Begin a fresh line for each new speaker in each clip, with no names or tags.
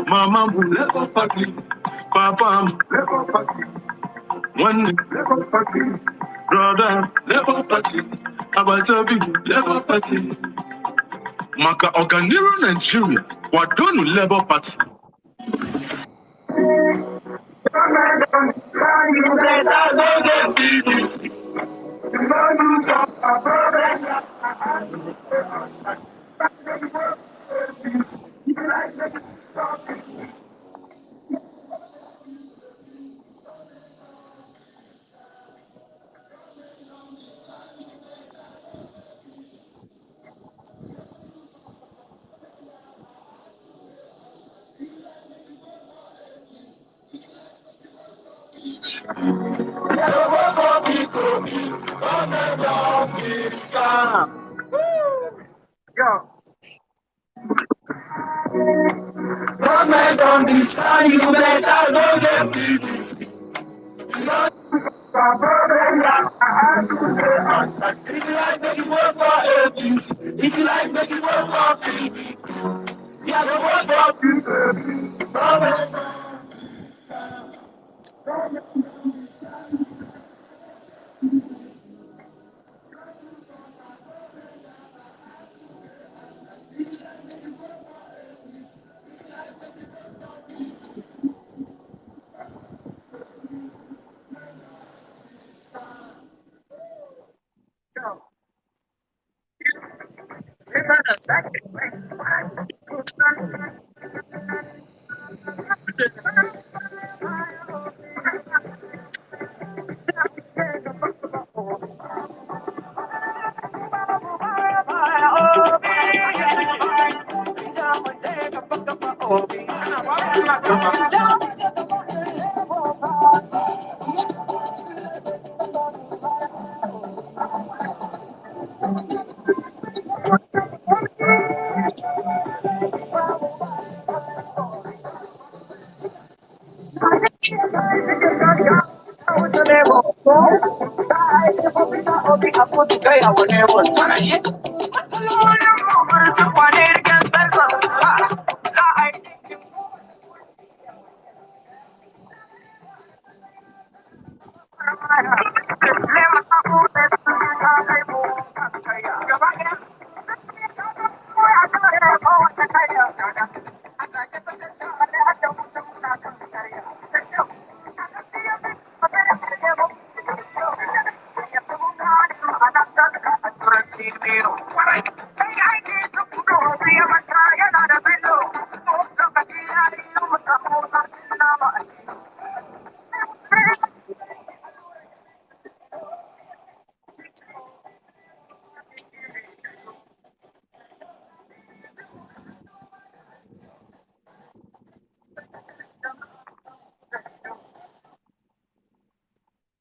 Mama, Lego party, Papa, Lego party, one Lego party, brother, Lego party, Abatabi, Lego party, Maka Organero Nigeria, Wadonu Labour Party. Government on the side, you better know them. If you like, make it work for APC. If you like, make it work for PDP. Yeah, the work for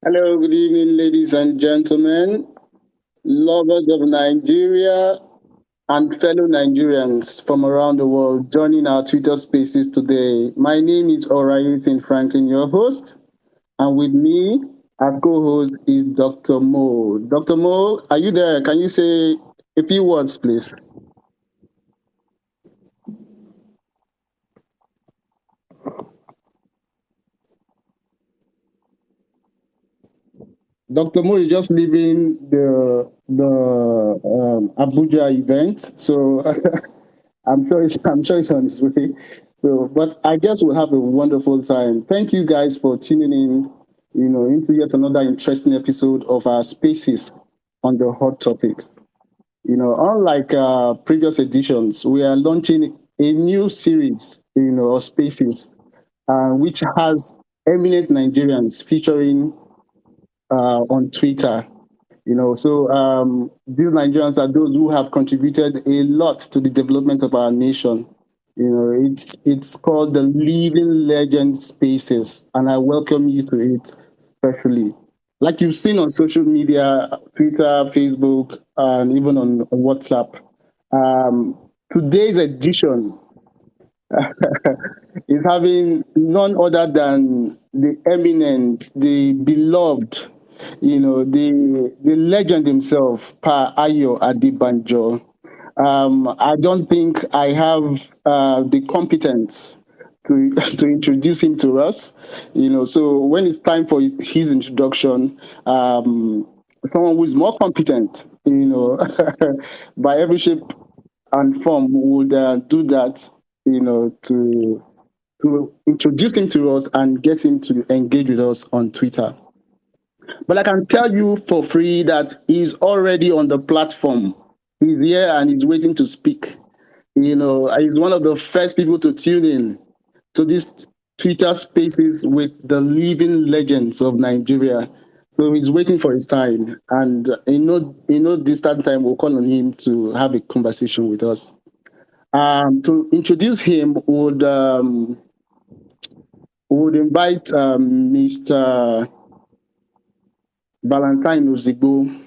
Hello, good evening, ladies and gentlemen, lovers of Nigeria and fellow Nigerians from around the world joining our Twitter spaces today. My name is Orayutin Franklin, your host, and with me as co-host is Dr. Mo. Dr. Mo, are you there? Can you say a few words, please? Dr. Mo is just leaving the Abuja event, so I'm sure it's on its way. So, but I guess we'll have a wonderful time. Thank you guys for tuning in, into yet another interesting episode of our spaces on the hot topics. Unlike previous editions, we are launching a new series, of spaces, which has eminent Nigerians featuring on Twitter. So these Nigerians are those who have contributed a lot to the development of our nation. It's called the Living Legend Spaces, and I welcome you to it especially. Like you've seen on social media, Twitter, Facebook, and even on WhatsApp. today's edition is having none other than the eminent, the beloved, the legend himself, Pa Ayo Adebanjo. I don't think I have the competence to to introduce him to us. So when it's time for his introduction, someone who is more competent, by every shape and form would do that, to introduce him to us and get him to engage with us on Twitter. But I can tell you for free that he's already on the platform. He's here and he's waiting to speak. He's one of the first people to tune in to these Twitter spaces with the living legends of Nigeria. So he's waiting for his time, and distant time we'll call on him to have a conversation with us. To introduce him, would invite Mr. Valentine Ozigbo.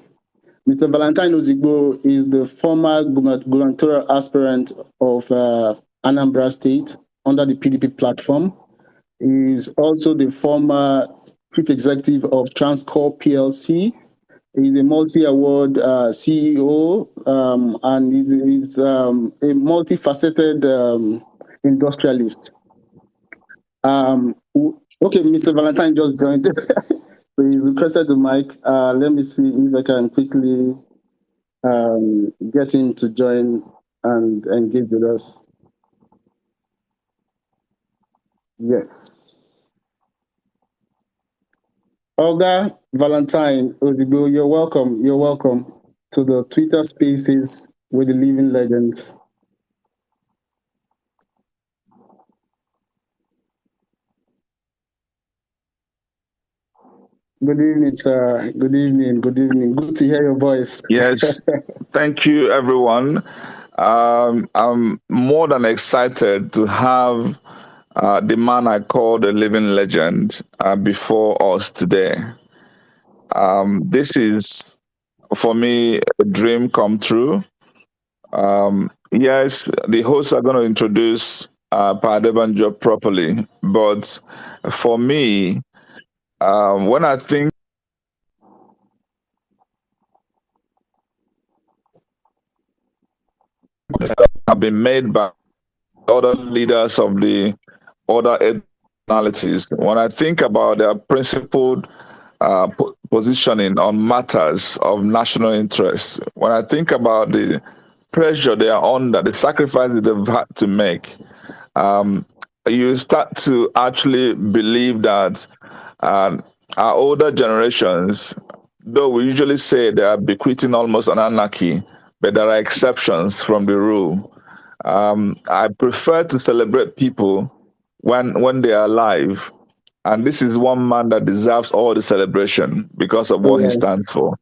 Mr. Valentine Ozigbo is the former gubernatorial aspirant of Anambra State under the PDP platform. He is also the former chief executive of Transcorp PLC. He's a multi-award CEO, and he's a multifaceted industrialist. Okay, Mr. Valentine just joined. So he's requested the mic. Let me see if I can quickly get him to join and engage with us. Yes. Olga Valentine Ozigbo, you're welcome. You're welcome to the Twitter Spaces with the living legends. Good evening, sir. Good evening. Good evening. Good to hear your voice.
Yes. Thank you, everyone. I'm more than excited to have the man I call the living legend before us today. This is, for me, a dream come true. Yes, the hosts are going to introduce Pa Adebanjo properly, but for me, when I think have been made by other leaders of the other nationalities, when I think about their principled positioning on matters of national interest, when I think about the pressure they are under, the sacrifices they've had to make, you start to actually believe that our older generations, though we usually say they are bequeathing almost an anarchy, but there are exceptions from the rule. I prefer to celebrate people when they are alive. And this is one man that deserves all the celebration because of what he stands for.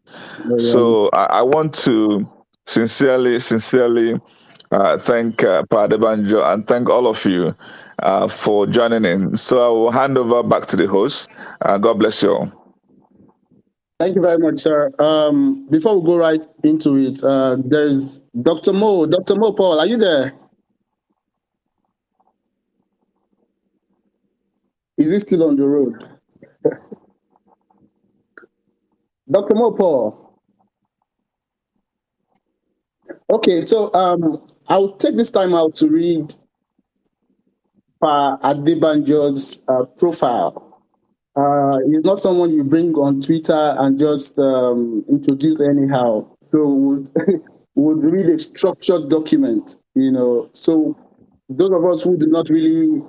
So I want to sincerely thank Pa Adebanjo and thank all of you for joining in. So I will hand over back to the host. God bless you all.
Thank you very much, sir. Before we go right into it, there's Dr. Mo. Dr. Mo Paul, are you there? Is he still on the road? Dr. Mo Paul. Okay, so I'll take this time out to read Pa Adebanjo's profile. He's not someone you bring on Twitter and just introduce anyhow. So would read a structured document, So those of us who do not really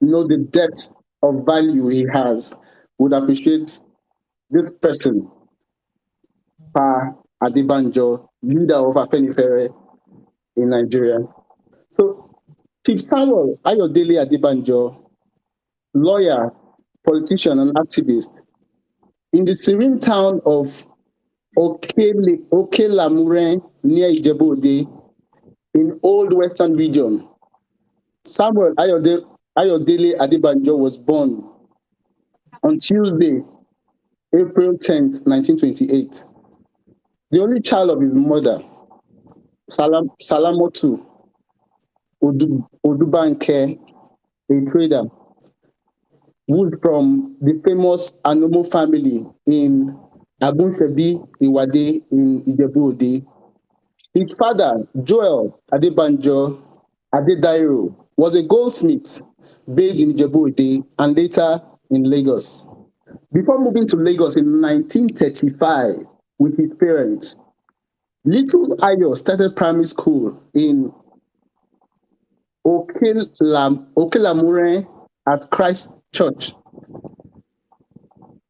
know the depth of value he has would appreciate this person, Pa Adebanjo, leader of Afenifere in Nigeria. So Chief Samuel Ayodele Adebanjo, lawyer, politician, and activist, in the serene town of Okelamure near Ijebu-Ode in Old Western Region, Samuel Ayodele Adebanjo was born on Tuesday, April 10th, 1928. The only child of his mother, Salamotu Odubanke, a trader, who's from the famous Anomo family in Agunsebi Iwade in Ijebu-Ode. His father, Joel Adebanjo Adedairo, was a goldsmith based in Ijebu-Ode and later in Lagos. Before moving to Lagos in 1935 with his parents, Little Ayo started primary school in Okelamure at Christ Church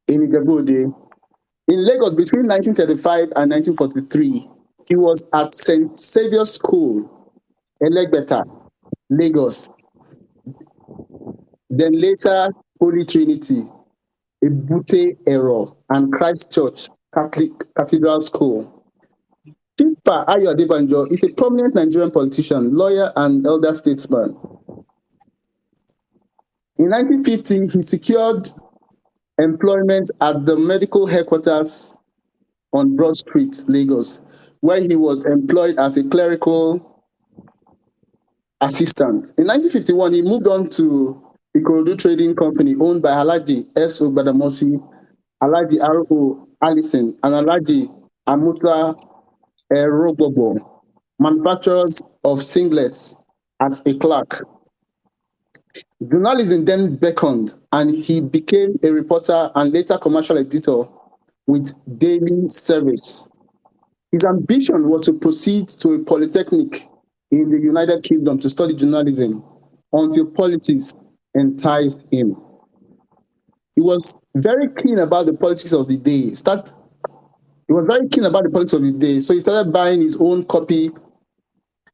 in Ijebu-Ode. In Lagos between 1935 and 1943, he was at St. Saviour's School, Elegbeta, Lagos. Then later, Holy Trinity, Ebute Ero, and Christ Church Catholic Cathedral School. Chifa Ayo Adebanjo is a prominent Nigerian politician, lawyer, and elder statesman. In 1950, he secured employment at the medical headquarters on Broad Street, Lagos, where he was employed as a clerical assistant. In 1951, he moved on to Ikorodu Trading Company owned by Alhaji S. O. Gbadamosi, Alhaji R. O. Allison, and Alhaji Amusa Erogbobo, manufacturers of singlets, as a clerk. Journalism then beckoned, and he became a reporter and later commercial editor with Daily Service. His ambition was to proceed to a polytechnic in the United Kingdom to study journalism until politics enticed him. He was very keen about the politics of the day. So he started buying his own copy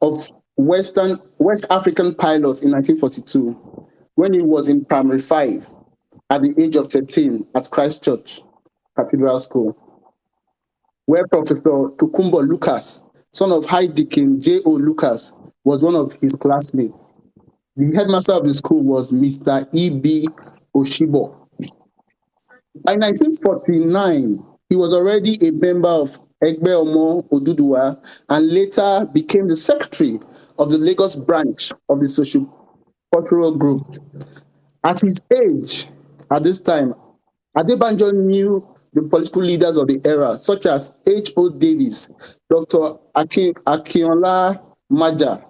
of West African Pilot in 1942 when he was in primary 5 at the age of 13 at Christ Church Cathedral School, where Professor Tukumbo Lucas, son of High Deacon J.O. Lucas, was one of his classmates. The headmaster of the school was Mr. E.B. Oshibo. By 1949, he was already a member of Egbe Omo Oduduwa and later became the secretary of the Lagos branch of the Socio-Cultural Group. At his age, at this time, Adebanjo knew the political leaders of the era, such as H.O. Davis, Dr. Akinola Maja,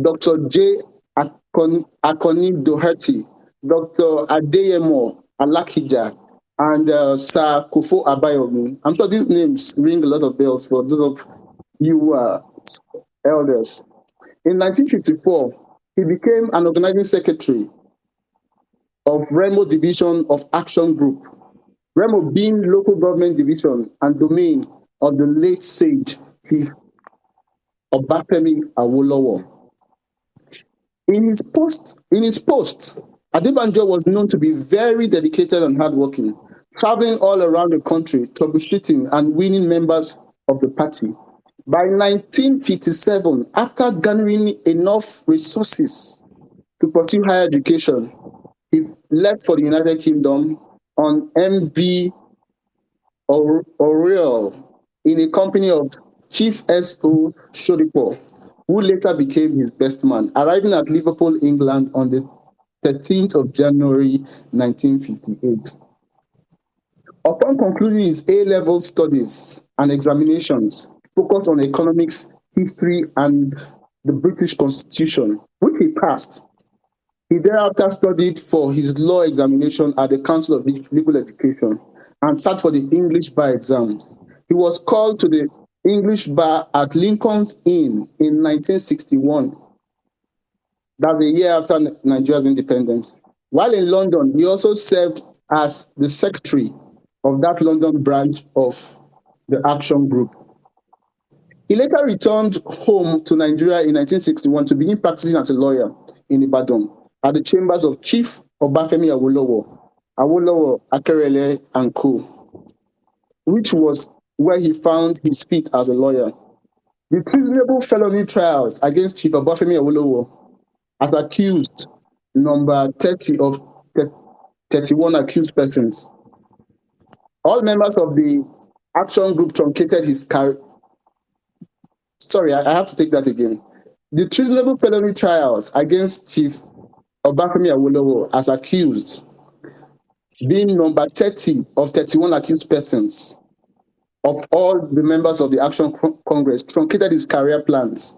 Dr. J. Akoni Doherty, Dr. Adeyemo Alakija, and Sir Kofo Abayomi. I'm sure these names ring a lot of bells for those of you who are elders. In 1954, he became an organizing secretary of Remo Division of Action Group, Remo being local government division and domain of the late sage Chief Obafemi Awolowo. In his post, Adebanjo was known to be very dedicated and hardworking, traveling all around the country, troubleshooting and winning members of the party. By 1957, after garnering enough resources to pursue higher education, he left for the United Kingdom on MV Oriel in a company of Chief S.O. Shodipo, who later became his best man, arriving at Liverpool, England on the 13th of January 1958. Upon concluding his A-level studies and examinations focused on economics, history, and the British Constitution, which he passed, he thereafter studied for his law examination at the Council of Legal Education and sat for the English bar exams. He was called to the English bar at Lincoln's Inn in 1961. That's a year after Nigeria's independence. While in London, he also served as the secretary of that London branch of the Action Group. He later returned home to Nigeria in 1961 to begin practicing as a lawyer in Ibadan at the chambers of Chief Obafemi Awolowo Akerele and Co., which was where he found his feet as a lawyer. The treasonable felony trials against Chief Obafemi Awolowo as accused number 30 of 31 accused persons. All members of the Action Group truncated his career. Sorry, I have to take that again. The treasonable felony trials against Chief Obafemi Awolowo as accused, being number 30 of 31 accused persons of all the members of the Action Congress, truncated his career plans.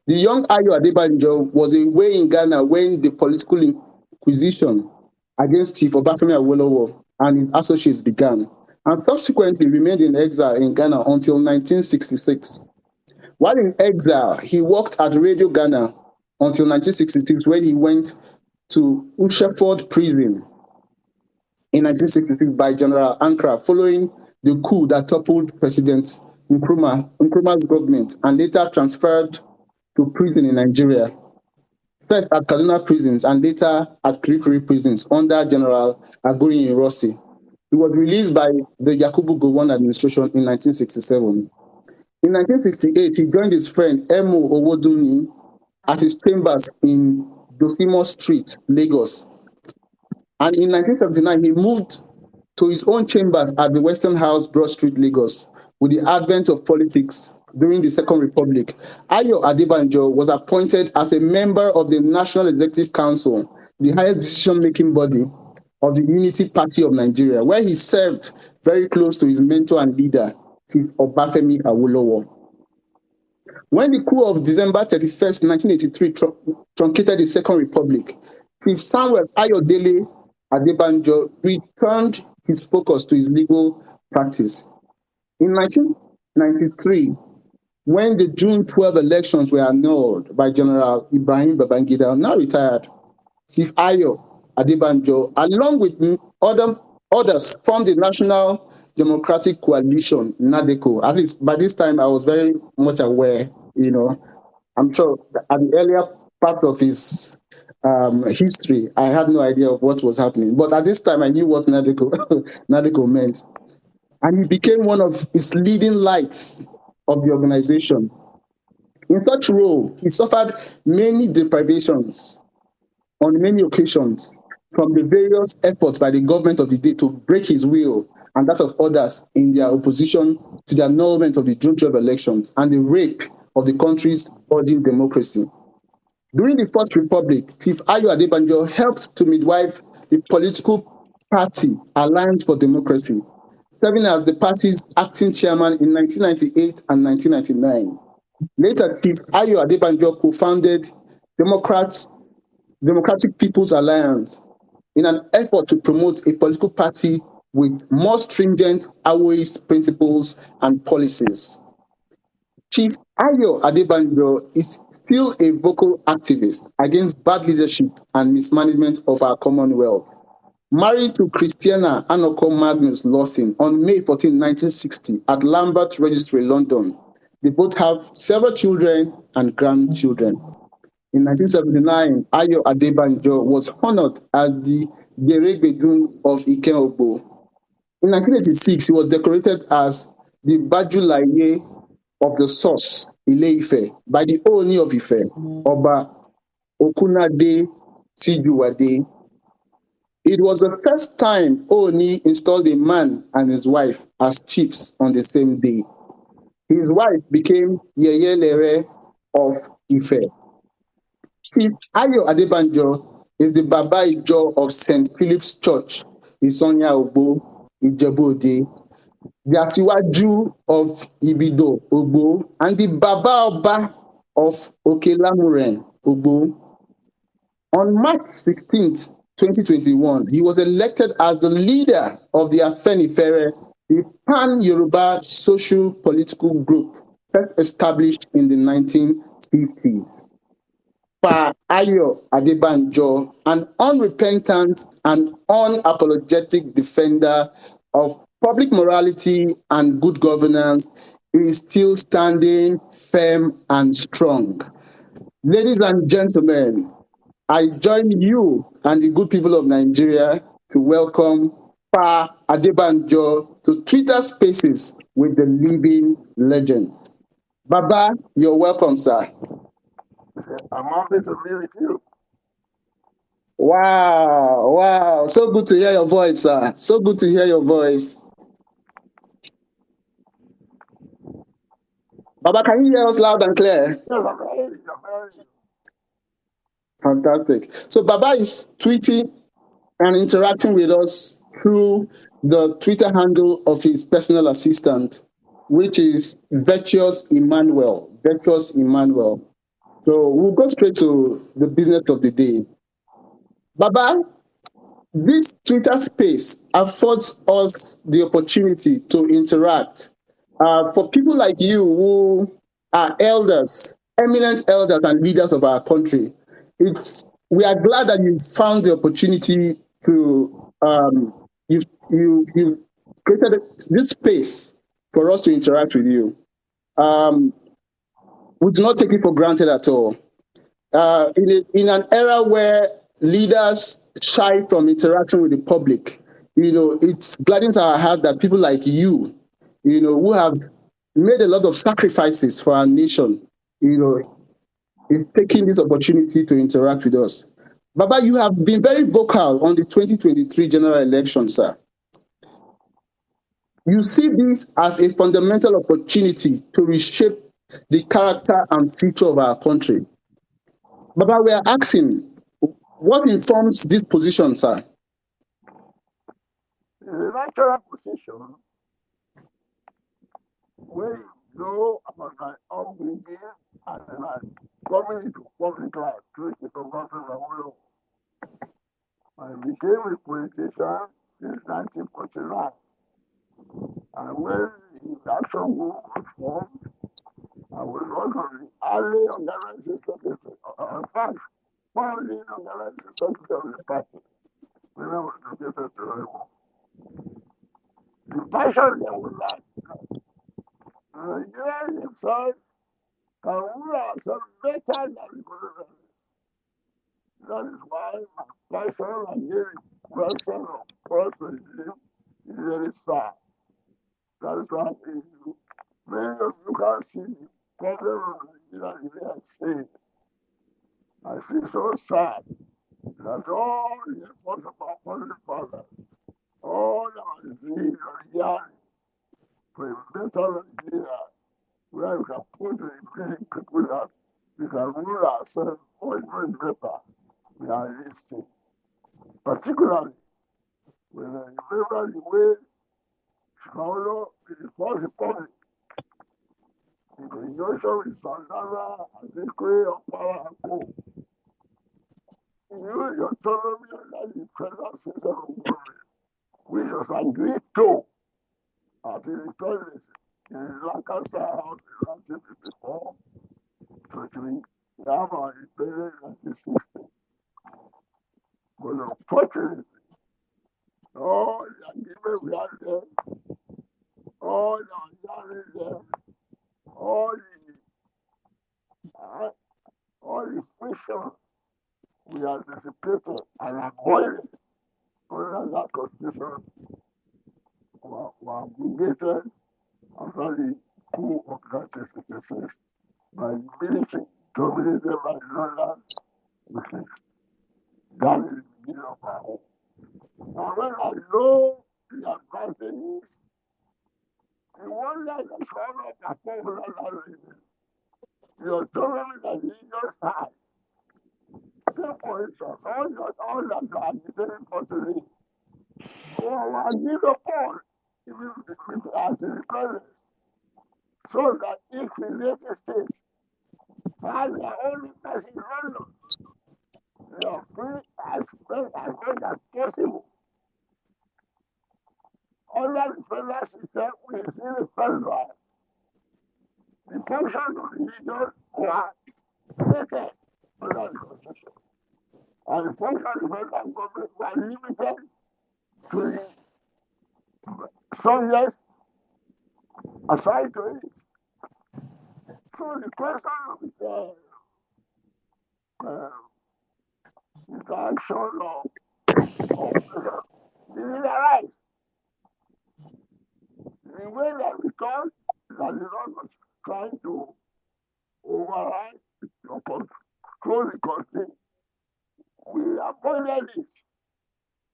The young Ayo Adebanjo was away in Ghana when the political inquisition against Chief Obafemi Awolowo and his associates began, and subsequently remained in exile in Ghana until 1966. While in exile, he worked at Radio Ghana until 1966, when he went to Usheford Prison in 1966 by General Ankara following the coup that toppled President Nkrumah's government, and later transferred to prison in Nigeria, first at Kaduna prisons and later at Kirikiri prisons under General Aguri Rossi. He was released by the Yakubu Gowon administration in 1967. In 1968, he joined his friend Emo Owodunni at his chambers in Dosimo Street, Lagos. And in 1979, he moved to his own chambers at the Western House, Broad Street, Lagos. With the advent of politics during the Second Republic, Ayo Adebanjo was appointed as a member of the National Executive Council, the highest decision-making body of the Unity Party of Nigeria, where he served very close to his mentor and leader, Chief Obafemi Awolowo. When the coup of December 31st, 1983 truncated the Second Republic, Chief Samuel Ayodele Adebanjo returned his focus to his legal practice. In 1993, when the June 12 elections were annulled by General Ibrahim Babangida, now retired, Chief Ayo Adebanjo, along with others, formed the National Democratic Coalition, NADECO. At least by this time, I was very much aware, I'm sure at the earlier part of his history, I had no idea of what was happening. But at this time, I knew what NADECO meant. And he became one of its leading lights of the organization. In such role, he suffered many deprivations on many occasions from the various efforts by the government of the day to break his will and that of others in their opposition to the annulment of the June 12 elections and the rape of the country's budding democracy. During the First Republic, Chief Ayo Adebanjo helped to midwife the political party Alliance for Democracy, serving as the party's acting chairman in 1998 and 1999. Later, Chief Ayo Adebanjo co-founded Democratic People's Alliance in an effort to promote a political party with more stringent Awoist principles and policies. Chief Ayo Adebanjo is still a vocal activist against bad leadership and mismanagement of our Commonwealth. Married to Christiana Anoko Magnus Lawson on May 14, 1960, at Lambert Registry, London. They both have several children and grandchildren. In 1979, Ayo Adebanjo was honored as the Geregbedun of Ikeogbo. In 1986, he was decorated as the Bajulaye of the Source, Ile-Ife, by the Ooni of Ife, Oba Okunade Sijuwade. It was the first time Ooni installed a man and his wife as chiefs on the same day. His wife became Yeyelere of Ife. Chief Ayo Adebanjo is the Baba Ijo of St. Philip's Church, Isonya Ogbo, Ijebu-Ode, the Asiwaju of Ibido, Ogbo, and the Baba Oba of Okelamuren, Ogbo. On March 16th, 2021, he was elected as the leader of the Afenifere, the pan-Yoruba social political group first established in the 1950s. Pa Ayo Adebanjo, an unrepentant and unapologetic defender of public morality and good governance, is still standing firm and strong. Ladies and gentlemen, I join you and the good people of Nigeria to welcome Pa Adebanjo to Twitter Spaces with the living legend. Baba, you're welcome, sir.
I'm honored to be with you.
Wow. So good to hear your voice, sir. So good to hear your voice. Baba, can you hear us loud and clear?
Yes, I'm hearing you.
Fantastic. So Baba is tweeting and interacting with us through the Twitter handle of his personal assistant, which is Virtuous Emmanuel. Virtuous Emmanuel. So we'll go straight to the business of the day. Baba, this Twitter space affords us the opportunity to interact. For people like you who are elders, eminent elders and leaders of our country, we are glad that you found the opportunity to you created this space for us to interact with you. We do not take it for granted at all. In an era where leaders shy from interaction with the public, it gladdens our heart that people like you, who have made a lot of sacrifices for our nation, is taking this opportunity to interact with us. Baba, you have been very vocal on the 2023 general election, sir. You see this as a fundamental opportunity to reshape the character and future of our country. Baba, we are asking, what informs this position, sir?
The natural position where you know about my upbringing and my coming into public life through the conversion of I became a politician since 1949. And when the action group was formed, I was one of the early organizing secretary. In fact, founding organizing secretary of the party when I was located to Remo. The passion there was that Nigerian himself can rule ourselves better than the colonialists. That is why my passion and the question of prosperity is very sad. That is why many of you can see the problem of Nigeria saying, I feel so sad that all the efforts of our founding fathers, all our dreams are yearning for a better Nigeria where we can put the increasing people that we can rule ourselves much better. We are listening. Particularly when I remember the way Shaulo in the First Republic, in conjunction with Sandana and Zikwe of Power and Co. Use autonomy under the federal system of government, which was agreed to at the return in Lancaster House in 1954 to have our independence in 1960. But unfortunately, all the agreement we had there, all the understanding there, all the friction we anticipated and avoided under that constitution were negated after the coup of 1966 by the military dominated by the Northern Muslims. That is the beginning of our hope. Now when I know the advantages, the one that is one of the popular languages, the autonomy that the leaders have. Take for instance, all that you are agitating for today, or agreed upon, even as the requirements, so that each related state has their own interest in London. They are free as much as possible. Under the federal system, we see the federal. The function of the region were stated under the constitution. And the function of the federal government were limited to the subjects assigned to it. So the question of the interaction of didn't arise. The way that we thought that the Lord was trying to override or control the country, we avoided it.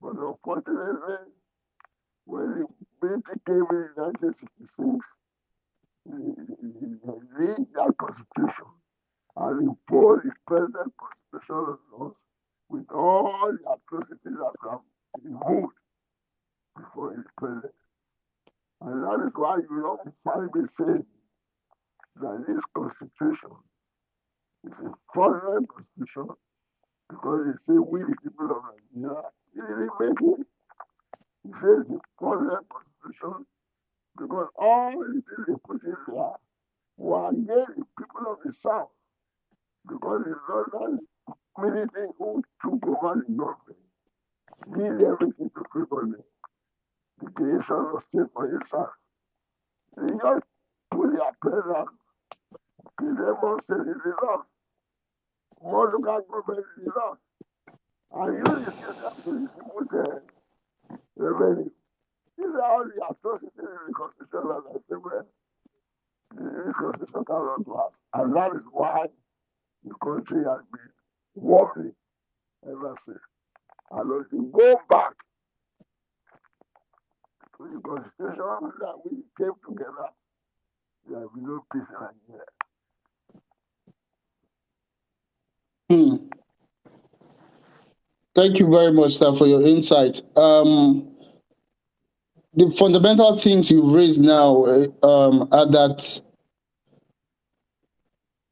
But unfortunately, when the military came in 1966, read that constitution and impose the present constitution on us with all the atrocities that have been removed before his presence. And that is why you don't find me saying that this constitution is a foreign constitution because they say we the people of Nigeria. He didn't make it. He says it's a foreign constitution because all the things they put in there were against the people of the South because the Northern military who took over the government did everything to cripple them. The creation of state for itself. They just put their pen and demonstrate the enough. More local government is enough. And use the system to distribute revenue. These are all the atrocities in the constitution that I say, well, this constitution cannot last. And that is why the country has been wobbling ever since. And if you go back to the constitution that we came together, there will be no peace in Nigeria.
Thank you very much, sir, for your insight. The fundamental things you've raised now are that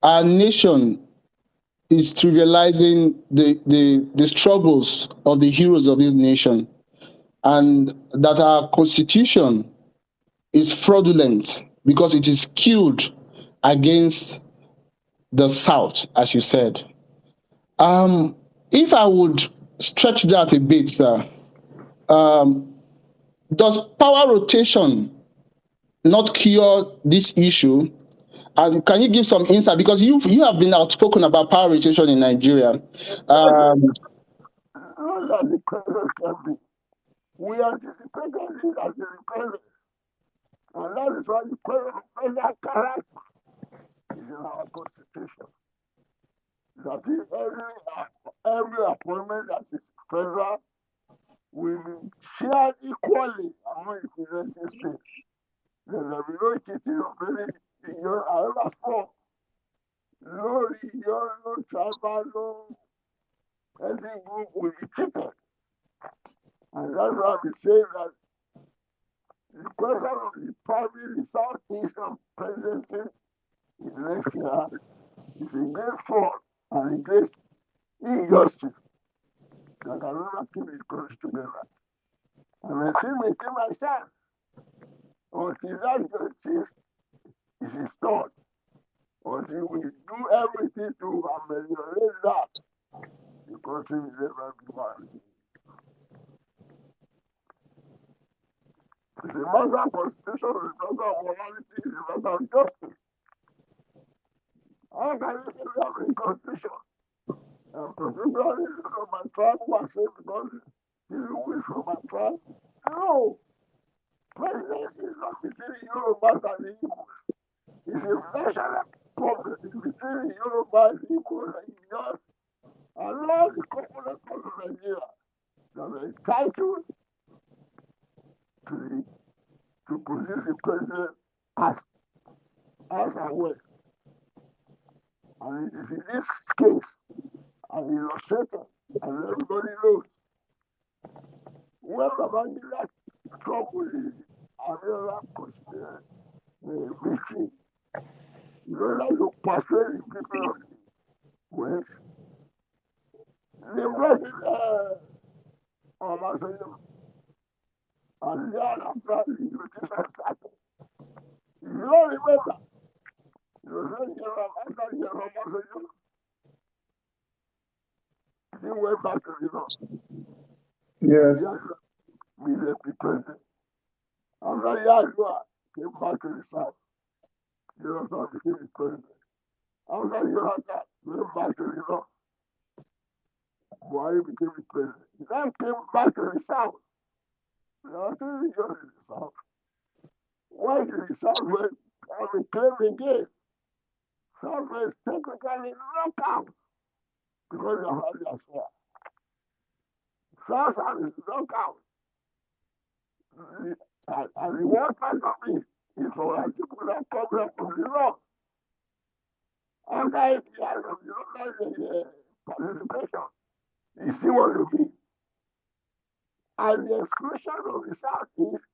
our nation is trivializing the struggles of the heroes of this nation, and that our constitution is fraudulent because it is skewed against the South, as you said. If I would stretch that a bit, sir, does power rotation not cure this issue? And can you give some insight? Because you have been outspoken about power rotation in Nigeria.
We anticipated this as the president. And that is why the president character is in our constitution. That is every appointment that is federal will be shared equally among the presenting states. There will be no cheating of any region, however small. No region, no tribal, no ethnic group will be cheated. And that's why we say that the question of the primary, the southeastern presidency in next year is a great fraud and a great injustice that can never keep the country together. And I still maintain myself until that justice is restored, until we do everything to ameliorate that, the country will never be one. It's a matter of constitution, it's a matter of morality, it's a matter of justice. How can you say we have a constitution? And particularly from my tribe who are saying because you wish from my tribe. No! Presidency is not between the Yorubas and the Igbos. It's a national problem. It's between the Yorubas, the Igbos, and the Igbos, and all the components of Nigeria that are entitled to produce a president as and when. And it is in this case, and illustrated, and everybody knows, when Babangida troubled the Abiola victory, in order to persuade the people of the West, they brought in Obasanjo. And then after the negotiation started, you don't remember, you know, after General Obasanjo, he went back to the north.
Yes.
We left the president. After Yahua came back to the south, Jonathan became the president. After Jonathan went back to the north, Buhari became the president. He then came back to the south. There are three regions in the south. Why did the south west have a claim again? Southwest technically knocked out because of how they are fair. South is knocked out. And the one part of it is for our people that problem from the north. After 8 years of the participation, you see what it means. And the exclusion of the Southeast,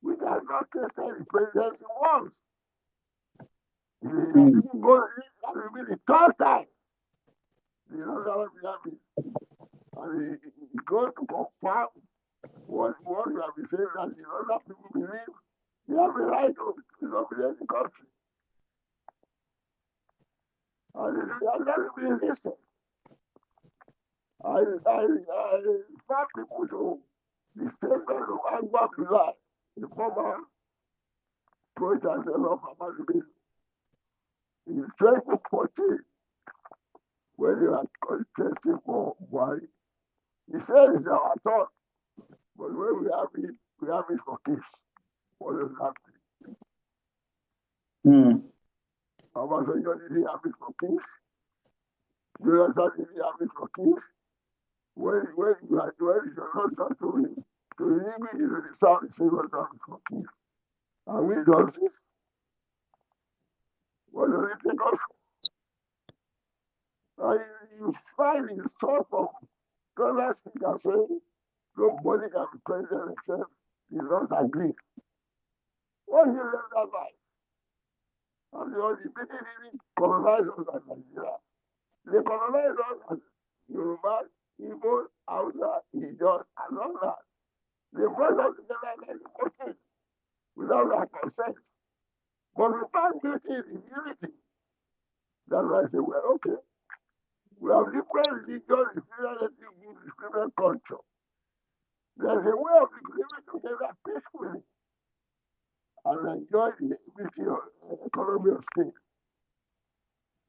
which has not tested the presidency once. People go in, that will be the third time. You know that what we have been. And it goes to confirm what we have been saying that other people believe they have the right to dominate the country. And that will be resisted. I invite people to the statement of Agba Bilal, the former pro-chancellor of Adebanjo. In 2014, when they were contesting for Buhari, he said it's our thought, but when we have it for keeps. What does that mean? Abasanjo didn't have it for keeps. Jonathan didn't have it for keeps. When you not talk to him, to him into the South, he was have it for keeps. And we do this. What does it take us for? You find in store from Ghana speaker saying nobody can be president except he not agree. What do you learn that life? And the beginning colonizers as Nigeria. They colonize us as Yoruba, Igbo, Hausa, Ijaw, and all that. They brought us together like a country without our consent. But we found beauty in unity. That's why I say, well, okay. We have different religions, different groups, different culture. There's a way of living together peacefully and enjoy the beauty of the economy of state.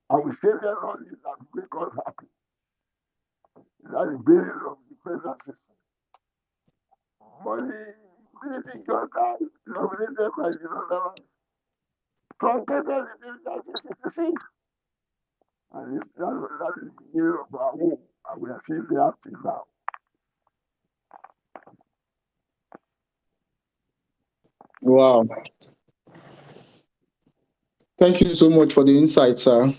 And we say that all this that make us happy. That's the basis of the present system. But the military junta nominated by the other truncated the 1966. And that is the beginning of our war. And we are seeing the acting now.
Wow. Thank you so much for the insight, sir.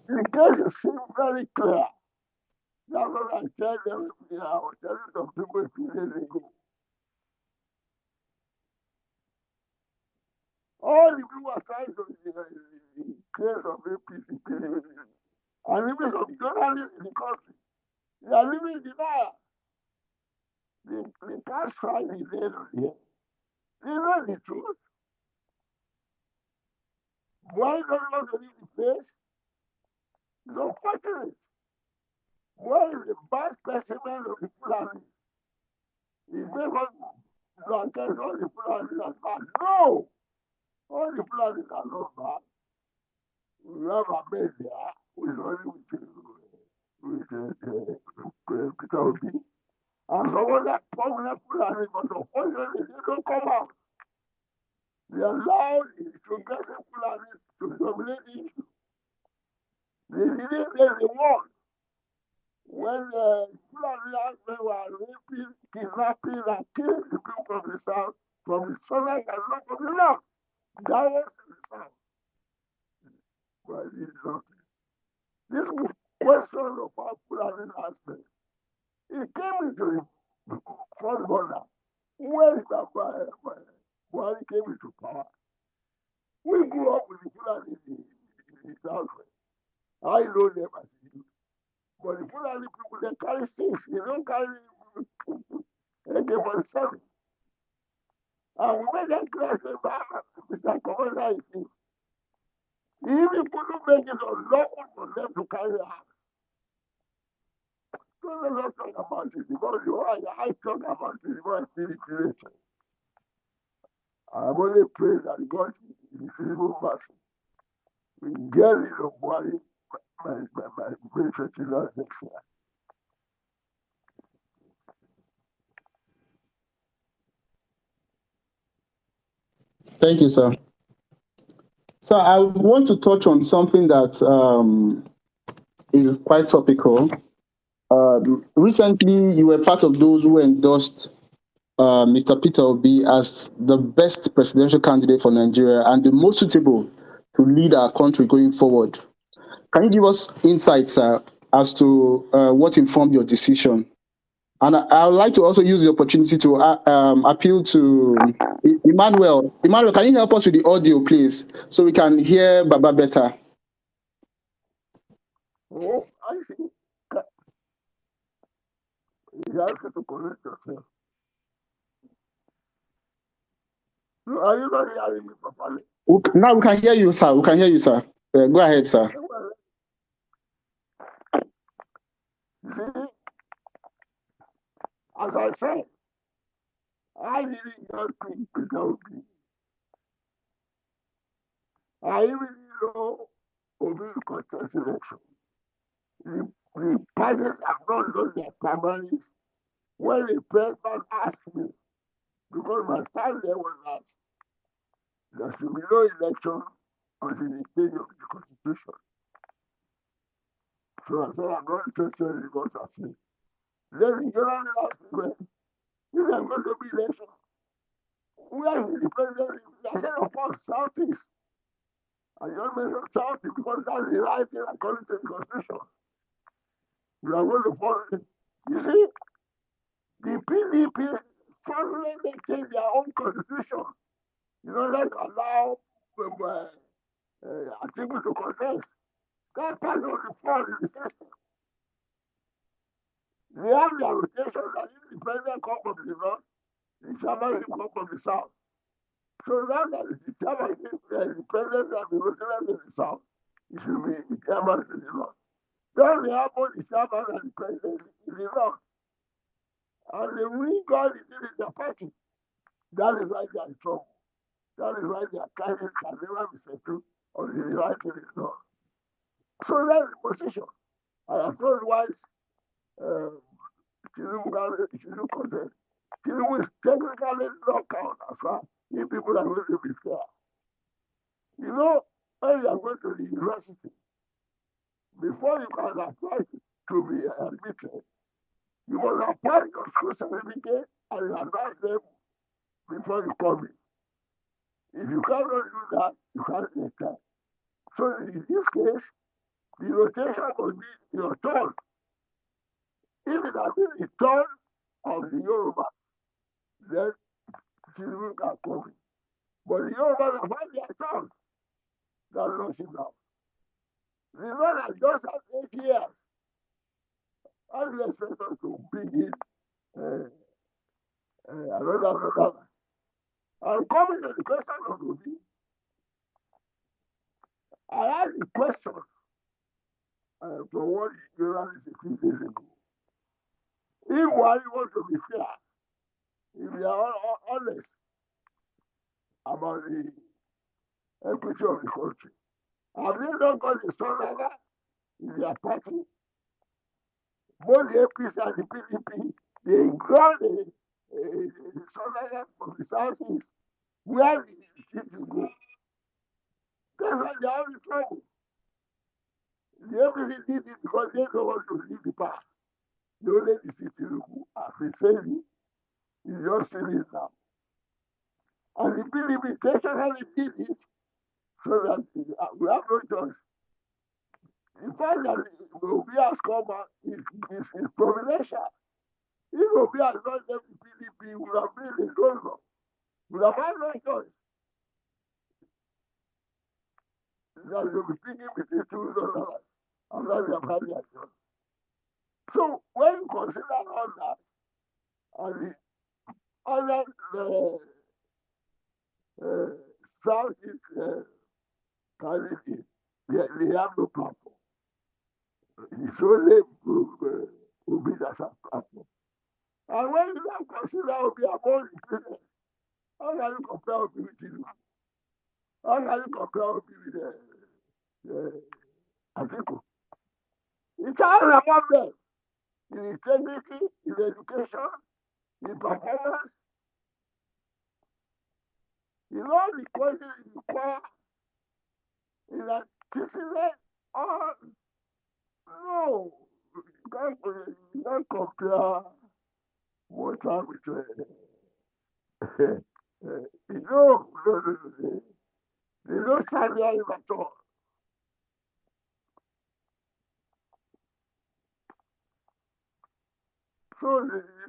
The case is very clear. That's what I tell them. I was telling some people a few days ago. All the people are trying to the case of APC, and even some journalists in the country, they are living in denial. They can't find the end of the end. They know the truth. Why doesn't want to leave the place? It's unfortunate. Why is the bad specimen of the Fulani? He made us broadcast all the Fulani are bad. No! All the Fulani are not bad. We have a bed there, with only with Peter Obi. And some of that prominent Fulani, but unfortunately, they don't come out. They allow the progressive Fulani to dominate the issue. They didn't raise the war. When Fulani men were raping, kidnapping, and killing the people from the south, from the southern and not from the north. That was in the south. But it is nothing. This question of our Fulani aspect, it came into the front border. When Buhari came into power, we grew up with the Fulani in the southwest. I know them as you. But the Fulani people, they carry sticks. They don't carry AK-47. And we made them clear, say, Mr. Commander, even couldn't make it unlawful for them to carry arms. So let's not talk about it, because the more I talk about it, the more I feel it created. I'm only praying that God, in His evil mercy, will get rid of Buhari by May 29 next year.
Thank you, sir. So I want to touch on something that is quite topical. Recently, you were part of those who endorsed Mr. Peter Obi as the best presidential candidate for Nigeria and the most suitable to lead our country going forward. Can you give us insights as to what informed your decision? And I would like to also use the opportunity to appeal to Emmanuel. Emmanuel, can you help us with the audio, please, so we can hear Baba better?
Oh, I think you have to correct yourself. So are you not hearing me properly?
Now we can hear you, sir. We can hear you, sir. Go ahead, sir.
Well, you see, as I said, I didn't just think without me. I even know Obi contest election. The parties have not done their primaries when the president asked me, because my stand there was that there should be no election until the change of the constitution. So I said, I'm not interested in what I say. Then the general asked me, well, if I'm going to be election, where is the president? I said, of course, Southeast. I just mentioned Southeast because that's the right thing according to the constitution. You are going to follow it. You see, the PDP finally they change their own constitution. You know, let's allow Atiku to contest. That's part of the fraud in the system. They have their rotation that if the president comes from the north, the chairman will come from the south. So now that the chairman is the president and the rotation in the south, it should be the chairman in the north. Then we have both the chairman and the president in the north. And the we God is in the party. That is why they are in trouble. That is why their kindness can never be settled on the right in the north. So that's the position. I have told wise Tinubu contest. Tinubu is technically not count as far if people are going to be fair. You know, when you are going to the university, before you can apply to be admitted, you must apply your school certificate and you advance them before you come in. If you cannot do that, you can't enter. So in this case, the rotation will be your turn. If it has been the turn of the Yoruba, then Tinubu can come in. But the Yorubas have had their turn. That's not enough. The man has just had 8 years. How do you expect us to bring in another? I'm coming to the question of Obi. I asked the question from what the journalist a few days ago. If Buhari wants to be fair, if we are honest about the equity of the country, have they not got a strong leader in their party? Both the APC and the PDP, they got a strong leader from the southeast. Where did the cities go? That's why they are in trouble. The APC did it because they don't want to leave the past. They only the city as a failing. You just see it now. And the PDP intentionally did it so that we have no choice. The fact that Obi has come out is providential. If Obi has not left the PDP, we would have been in London. We would have had no choice. That they will be picking between $2 after they have had their choice. So when you consider all that, and the other Southeast candidate, they have no platform. It's only Obi that has platform. And when you now consider Obi among the president, how can you compare Obi with Tinubu? How can you compare Obi with Atiku? It's all among them. In integrity, in education, in performance. You know the question is required in that discipline or no. You can't compare water with they don't stand there at all. So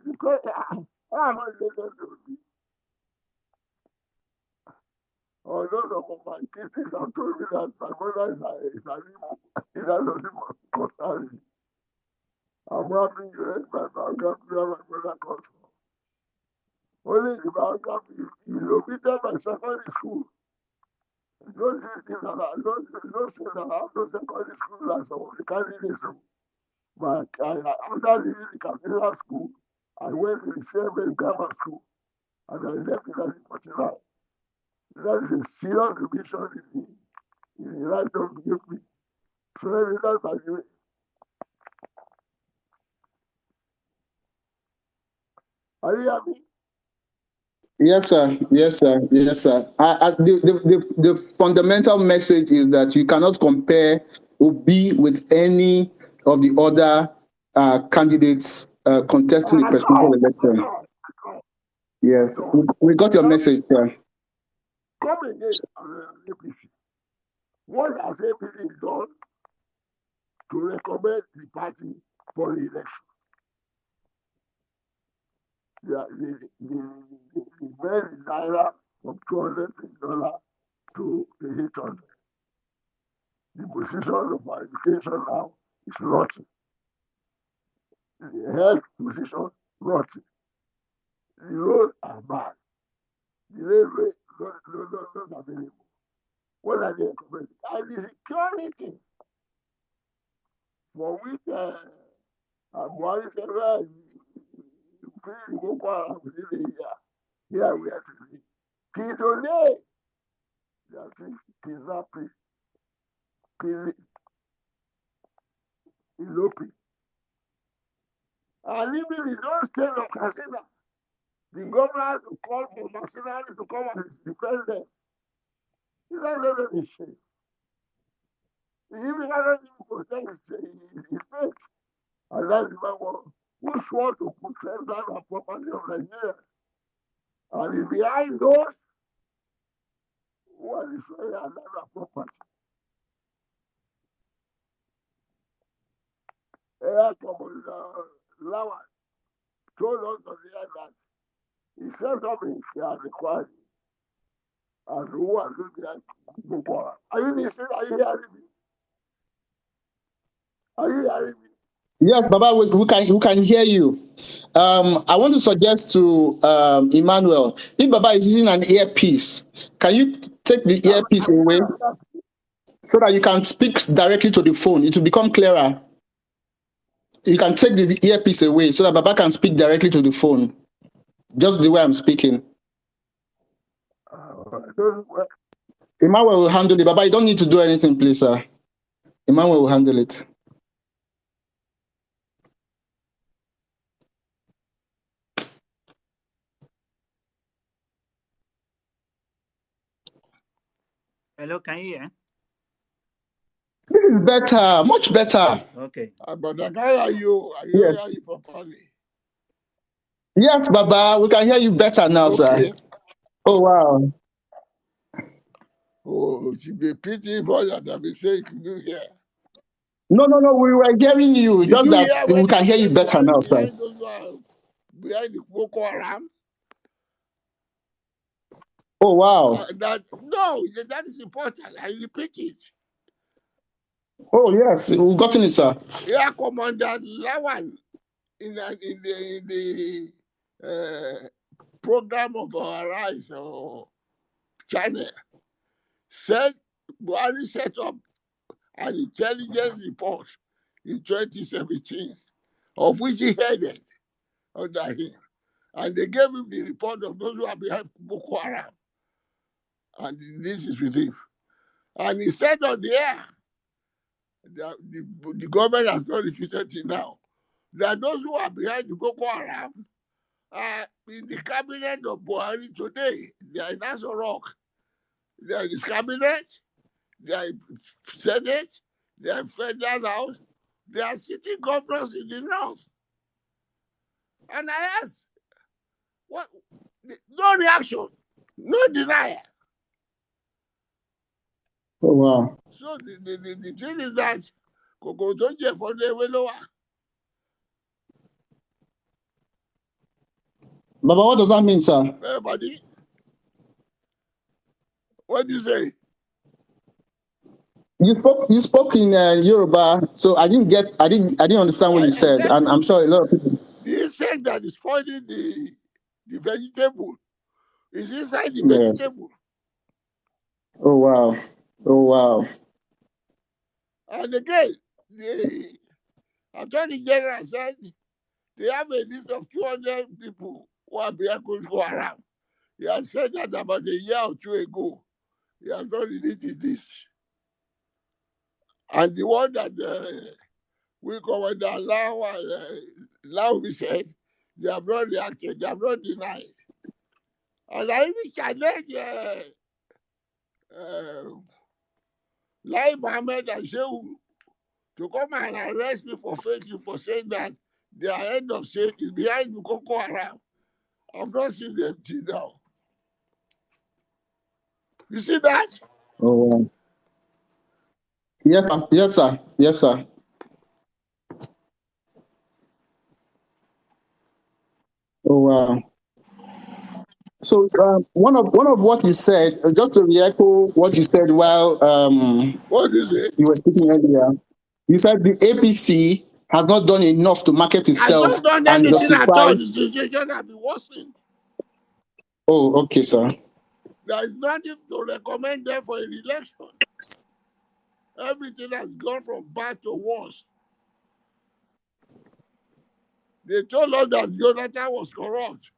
because I'm not related to me, although some of my kids have told me that my mother is an Igbo, it doesn't even concern me. I'm happy you read my biography where my mother comes from. Only the biography is omitted by secondary school. Don't say that I don't say that I have no secondary school like some of the candidates. But after leaving the cathedral school, I went to the Sherman Grammar School and I left it as a 49. That is a serious revision in the life of the youth. So that's my view. Are you happy?
Yes, sir. Yes, sir. Yes, sir. The fundamental message is that you cannot compare Obi with any of the other candidates contesting the presidential election. Yes, we got your message, sir.
Come again, APC. What has APC done to recommend the party for the election? The very naira from $200 to the 800. The position of our education now is rotten. The health position rotten. The roads are bad. The railway not available. What are they recommending? And the security for which Buhari said, well, you feel the Boko Haram within a year. Here we are today. Till today, they are saying kidnapping, killing, eloping. And even his own state of Katsina, the governor has to call for mercenaries to come and defend them. He doesn't let them shame. He even doesn't even protect his faith. And that's the man who swore to protect that and property of Nigeria. And behind those who are destroying another property. Air Commander Lawan told us on the air that he set up in Shia required and who was looking at Boko Haram. Are you listening? Are you hearing me? Are you hearing me?
Yes, Baba, we can hear you. I want to suggest to Emmanuel, if Baba is using an earpiece, can you take the earpiece away so that you can speak directly to the phone? It will become clearer. You can take the earpiece away so that Baba can speak directly to the phone, just the way I'm speaking. Emmanuel will handle it. Baba, you don't need to do anything, please, sir. Emmanuel will handle it.
Hello, can you hear?
This is better, much better.
Okay.
But can I hear you? I hear you properly.
Yes, Baba, we can hear you better now, sir. Oh, wow.
Oh, it should be a pity for that I've been saying you do hear.
No, we were hearing you. Just that we can hear you better now, sir.
Behind the Boko Haram.
Oh, wow.
That is important. I repeat it.
Oh, yes, we've gotten it, sir.
Air Commander Lawan in the program of Arise or China said Buhari set up an intelligence report in 2017, of which he headed under him. And they gave him the report of those who are behind Boko Haram. And this is with him. And he said on the air, that the government has not refuted it now, that those who are behind the Boko Haram are in the cabinet of Buhari today. They are in Aso Rock. They are in his cabinet. They are in Senate. They are in Federal House. They are sitting governors in the north. And I asked, No reaction, no denial.
Oh, wow.
So the thing is that kòkòrò tó jẹ fún ewé ló wà.
Baba, what does that mean, sir?
Hey, buddy, what do you say?
You spoke in Yoruba, so I didn't understand what you said, and I'm sure a lot of people.
The insect that is spoiling the vegetable is inside the
Yes.
vegetable.
Oh wow! Oh wow!
And again, the Attorney General said they have a list of 200 people who are vehicles go around. He has said that about a year or two ago. He has not released the list. And the one that we call the Lao said, they have not reacted, they have not denied. And I even challenge Lai Mohammed and Shehu to come and arrest me for faking for saying that their end of state is behind the Boko Haram. I've not seen them till now. You see that?
Oh wow! Yes, sir. Yes, sir. Yes, sir. Oh wow! So one of what you said, just to re-echo what you said while
What is it?
you were speaking earlier, you said the APC has not done enough to market
Has
itself
not done
and
anything at
justify.
all. The situation has been worsening.
Oh, okay, sir.
There is nothing to recommend them for an election. Everything has gone from bad to worse. They told us that Jonathan was corrupt.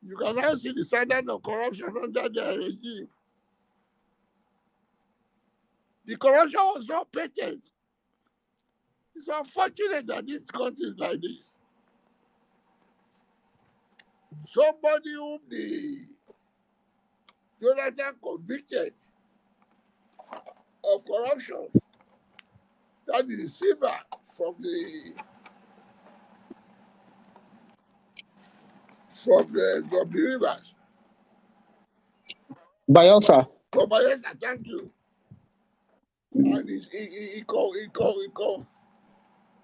You can now see the standard of corruption under their regime. The corruption was not patent. It's unfortunate that this country is like this. Somebody whom the Jonathan convicted of corruption, that is silver from the rivers.
Bayelsa.
Bayelsa, thank you. And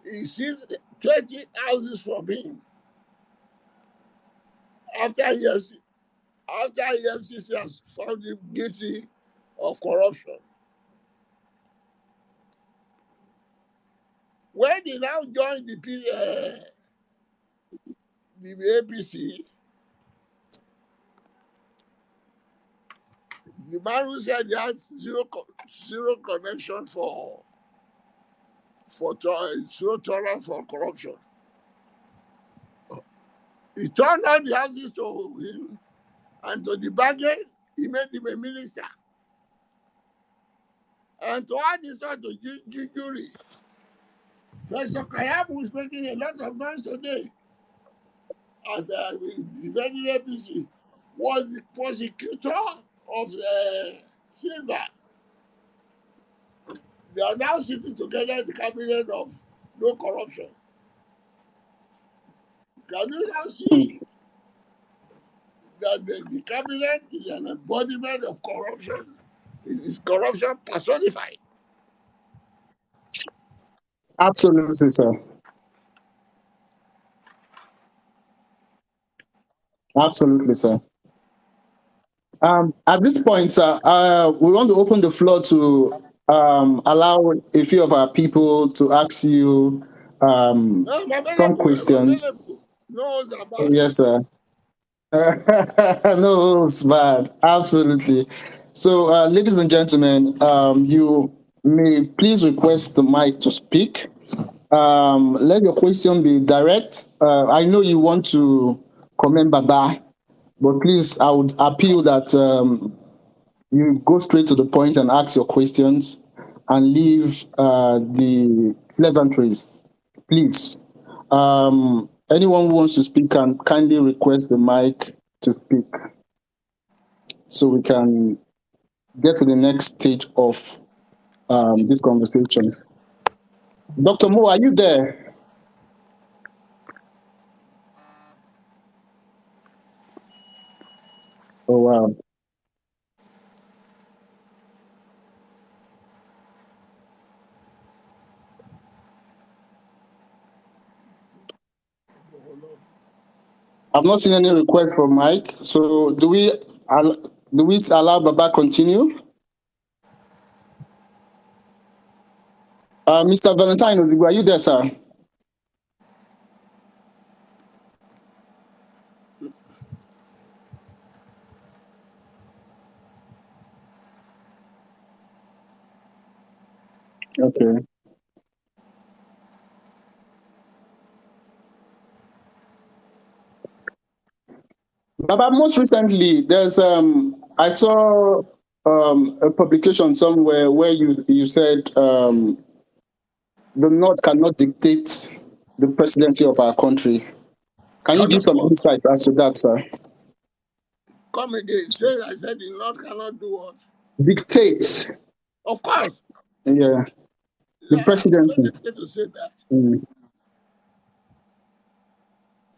he seized 20 houses from him after EFCC has found him guilty of corruption. When he now joined the APC, the man who said he has zero connection for zero tolerance for corruption, he turned out the houses to him, and to the bargain, he made him a minister. And to add this on to jury, Professor Kayab, who is making a lot of noise today, as defending APC, was the prosecutor of Silva. They are now sitting together in the cabinet of no corruption. Can you now see that the cabinet is an embodiment of corruption? It is corruption personified.
Absolutely, sir. Absolutely, sir. At this point, sir, we want to open the floor to allow a few of our people to ask you some questions.
No,
yes, sir. No, it's bad. Absolutely. So, ladies and gentlemen, you may please request the mic to speak. Let your question be direct. I know you want to comment Baba, but please, I would appeal that you go straight to the point and ask your questions and leave the pleasantries, please. Anyone who wants to speak can kindly request the mic to speak so we can get to the next stage of this conversation. Dr. Mo, are you there? Wow. I've not seen any request from Mike. So do we allow Baba continue? Mr. Valentine, are you there, sir? Okay. Baba, most recently, there's I saw a publication somewhere where you said the North cannot dictate the presidency of our country. Can you give some insight as to that, sir?
Come again. I said the North cannot do what?
Dictate.
Of course.
Yeah. The presidency.
To say that.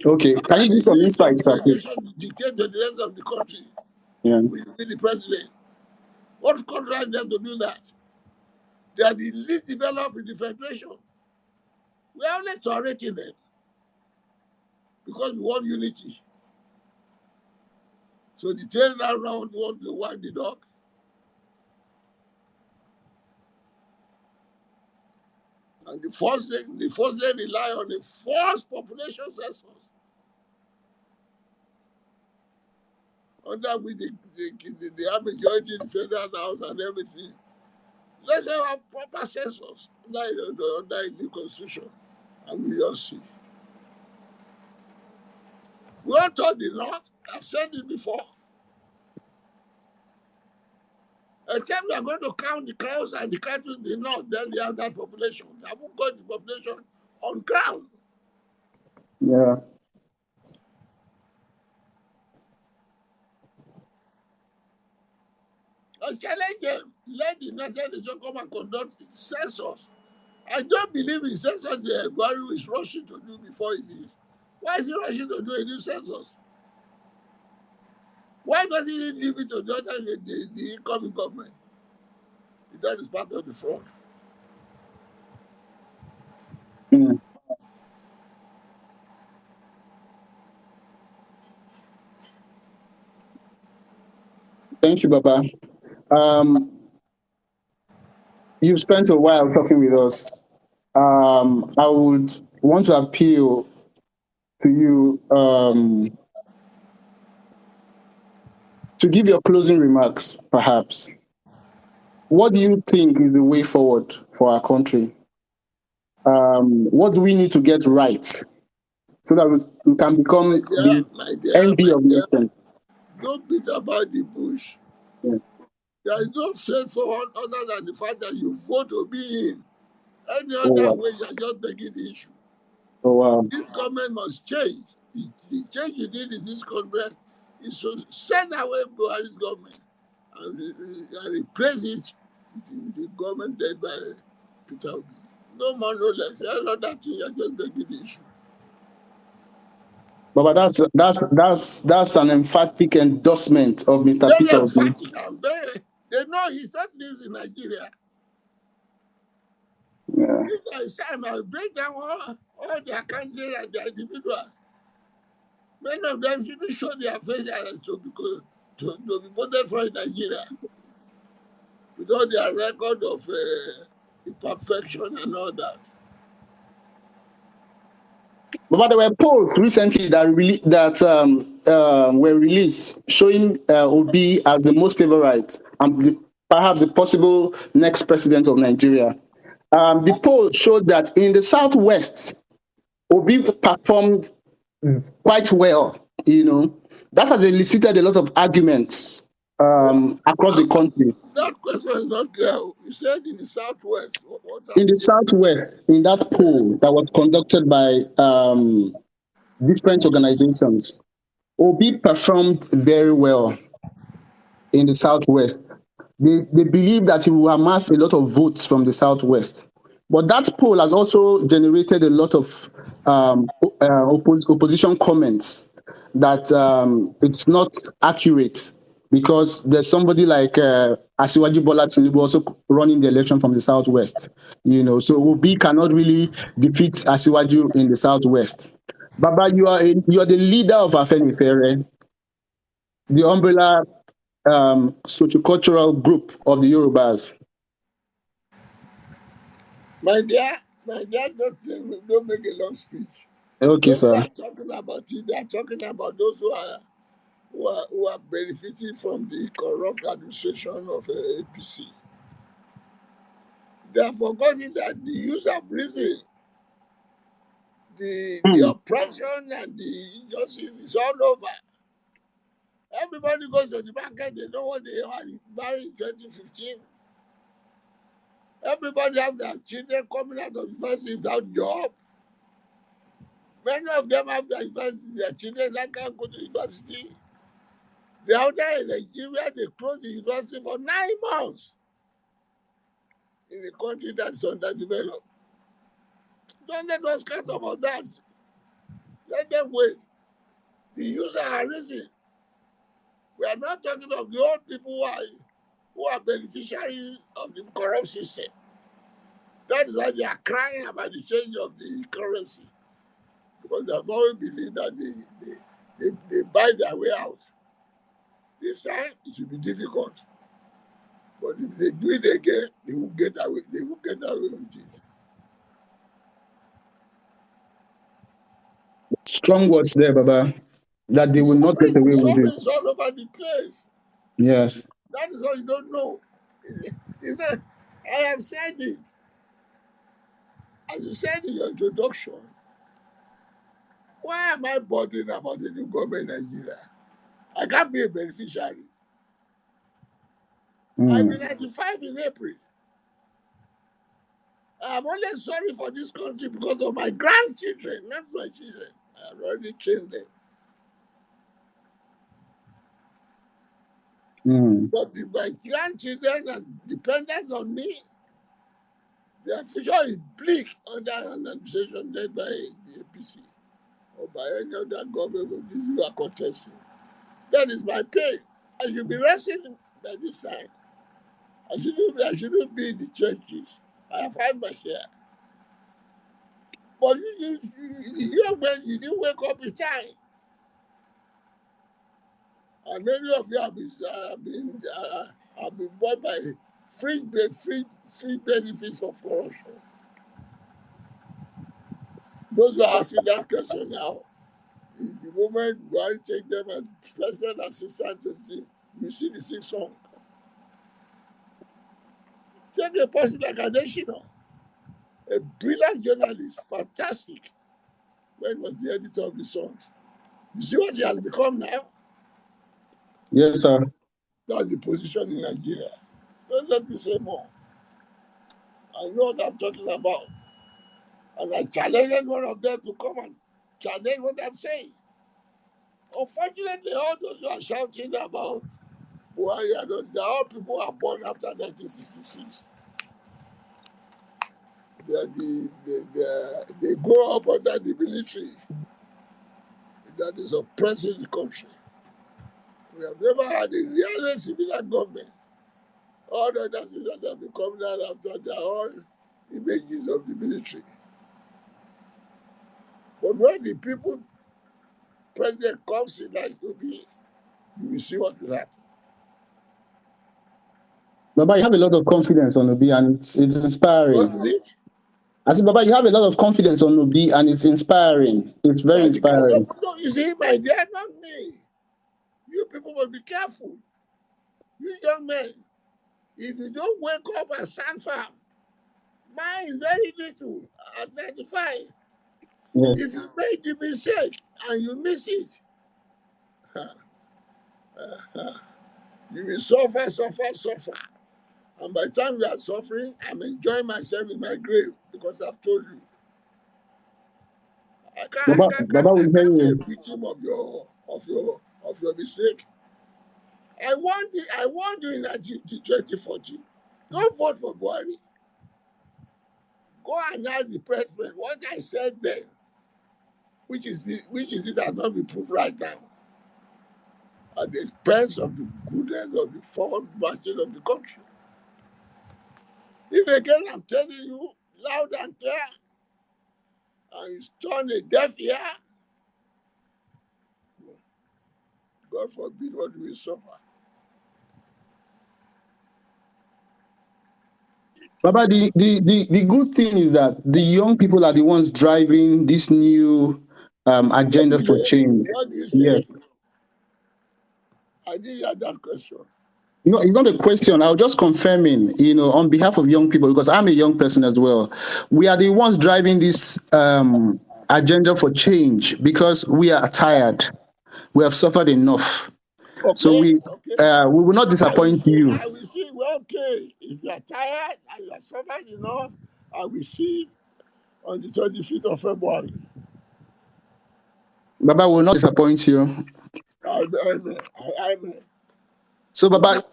Okay. Can you give some insight, sir?
Dictate to the rest of the country.
Yeah.
We will be the president. What contract them to do that? They are the least developed in the federation. We are only tolerating them because we want unity. So the tail round want to wag the dog. And the first they rely on a forced population census. Under which they have majority in the federal house and everything. Let's have proper census under the new constitution. And we all see. We all told the North, I've said it before. Except we are going to count the cows and the cattle in the North, then they have that population. They haven't got the population on ground.
Yeah.
I challenge them. Let the United Nations come and conduct census. I don't believe in census the Buhari is rushing to do before he leaves. Why is he rushing to do a new census? Why doesn't he leave it to the incoming government? That is part of the fraud.
Mm. Thank you, Baba. You've spent a while talking with us. I would want to appeal to you to give your closing remarks, perhaps. What do you think is the way forward for our country? What do we need to get right so that we can become the envy of nations?
Don't beat about the bush. Yeah. There is no straightforward other than the fact that you vote to be in. Any other way, you are just making the issue.
Oh, wow.
This government must change. The change you need in this government is to send away Buhari's government and replace it with the government led by Peter Obi. No more, no less. All of that thing, you are just making the issue.
But that's an emphatic endorsement of Mr.
Very
Peter
Obi. Emphatic. They know he's not lives in Nigeria.
Yeah.
If there is time, I'll break down all their candidates and their individuals. Many of them shouldn't show their faces to be voted for in Nigeria with all their record of imperfection and all that.
But there were polls recently that were released showing Obi as the most favorite and perhaps the possible next president of Nigeria. The poll showed that in the Southwest, Obi performed quite well. That has elicited a lot of arguments across the country.
That question is not clear. You said in the Southwest.
In the Southwest, in that poll that was conducted by different organizations, Obi performed very well in the Southwest. They believe that he will amass a lot of votes from the Southwest. But that poll has also generated a lot of opposition comments that it's not accurate because there's somebody like Asiwaju Bola Tinubu also running the election from the southwest. So Obi cannot really defeat Asiwaju in the southwest. Baba, you are the leader of Afenifere, the umbrella sociocultural group of the Yorubas.
My dear, don't make a long speech.
Okay,
those
sir.
who are talking about it, they are talking about those who are benefiting from the corrupt administration of APC. They have forgotten that the use of reason, the oppression and the injustice is all over. Everybody goes to the market, they know what they are buying in 2015. Everybody have their children coming out of university without job. Many of them have their children that can't go to university. The other in Nigeria, they closed the university for 9 months in a country that's underdeveloped. Don't let us count about that. Let them wait. The users are risen. We are not talking of the old people who are beneficiaries of the corrupt system. That is why they are crying about the change of the currency. Because they have always believed that they buy their way out. This time it should be difficult. But if they do it again, they will get away with it.
Strong words there, Baba. That they will not get away with it.
It's all over the place.
Yes.
That is what you don't know. I have said it. As you said in your introduction, why am I bothering about the new government in Nigeria? I can't be a beneficiary. I'll be 95 in April. I'm only sorry for this country because of my grandchildren, not my children. I have already trained them. But my grandchildren are dependent on me. Their future is bleak under an administration led by the APC or by any other government of this you are contesting. That is my pain. I should be resting by this time. I shouldn't be in the churches. I have had my share. But you young men, you didn't wake up in time. And many of you have been bought by free benefits of corruption. Those who are asking that question now, the moment Buhari take them as personal assistant to you see the 6 song. Take a person like Adesina, a brilliant journalist, fantastic, when he was the editor of the songs. You see what he has become now?
Yes, sir.
That's the position in Nigeria. Don't let me say more. I know what I'm talking about. And I challenged one of them to come and challenge what I'm saying. Unfortunately, all those who are shouting about Buhari, they are all people who are born after 1966. They grow up under the military that is oppressing the country. We have never had a real civilian government. All the other civilians have been coming out after their own images of the military. But when the people president comes in like to be, you will see what will happen.
Baba, you have a lot of confidence on Obi and it's inspiring.
What is it?
I said, Baba, you have a lot of confidence on Obi and it's inspiring. It's very inspiring.
No, you see, my dear, not me. You people will be careful. You young men, if you don't wake up and stand firm, mine is very little at 95.
Yes.
If you make the mistake and you miss it, you will suffer. And by the time you are suffering, I'm enjoying myself in my grave because I've told you. I can't be a victim of your mistake. I warned you in 2014. Don't vote for Buhari. Go and ask the president what I said then, which is it has not been proved right now. at the expense of the goodness of the forward marching of the country. If again I'm telling you loud and clear, and it's turned a deaf ear, God forbid what we suffer.
Baba, the good thing is that the young people are the ones driving this new agenda for change.
What do you say?
Yes.
I didn't hear that question.
No, it's not a question. I was just confirming, on behalf of young people, because I'm a young person as well. We are the ones driving this agenda for change because we are tired. We have suffered enough.
Okay,
so we will not disappoint you.
I will see. Well, okay, if you are tired and you are suffered enough, I will see on the 25th of February.
Baba will not disappoint you.
Amen.
So, Baba,